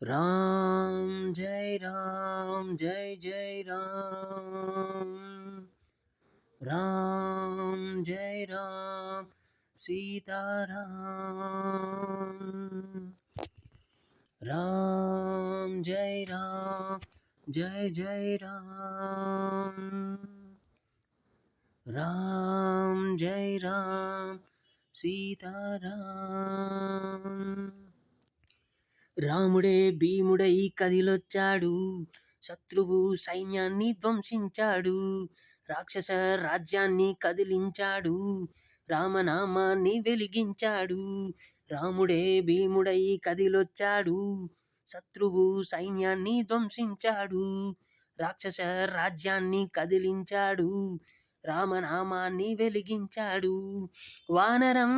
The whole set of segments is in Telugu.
राम जय जय राम। राम जय राम सीताराम। राम जय जय राम। राम जय राम सीताराम। రాముడే భీముడై కదిలొచ్చాడు, శత్రువు సైన్యాన్ని ధ్వంసించాడు, రాక్షస రాజ్యాన్ని కదిలించాడు, రామనామాన్ని వెలిగించాడు. రాముడే భీముడై కదిలొచ్చాడు, శత్రువు సైన్యాన్ని ధ్వంసించాడు, రాక్షస రాజ్యాన్ని కదిలించాడు, రామనామాన్ని వెలిగించాడు. వానరం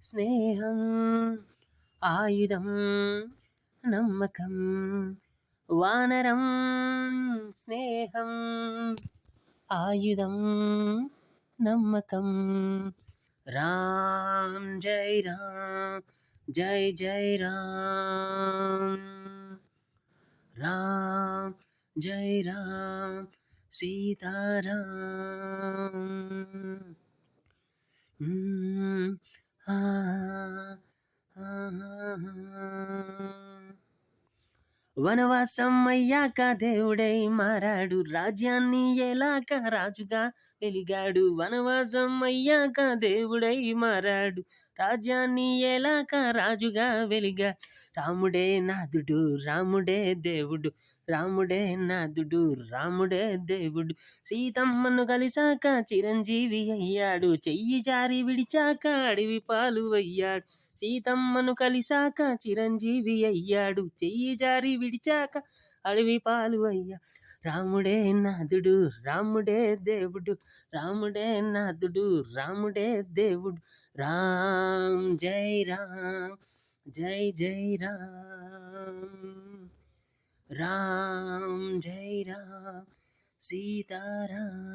స్నేహం ఆయుధం నమ్మకం, వానరం స్నేహం ఆయుధం నమ్మకం. రామ్ జై జై రామ్. రామ్ జై రామ్ సీతారాం. ఆ వనవాసం అయ్యాక దేవుడై మారాడు, రాజ్యాన్ని ఏలాక రాజుగా వెలిగాడు. వనవాసం అయ్యాక దేవుడై మారాడు, రాజ్యాన్ని ఏలాక రాజుగా వెలిగా. రాముడే నాథుడు రాముడే దేవుడు, రాముడే నాథుడు రాముడే దేవుడు. సీతమ్మను కలిసాక చిరంజీవి అయ్యాడు, చెయ్యి జారి విడిచాక అడవి పాలు అయ్యాడు. సీతమ్మను కలిసాక చిరంజీవి అయ్యాడు, చెయ్యి జారి విడిచాక అడవి పాలు అయ్యా. రాముడే నాథుడు రాముడే దేవుడు, రాముడే నాథుడు రాముడే దేవుడు. రామ్ జై జై రామ్. రామ్ జై రామ్ సీతారాం.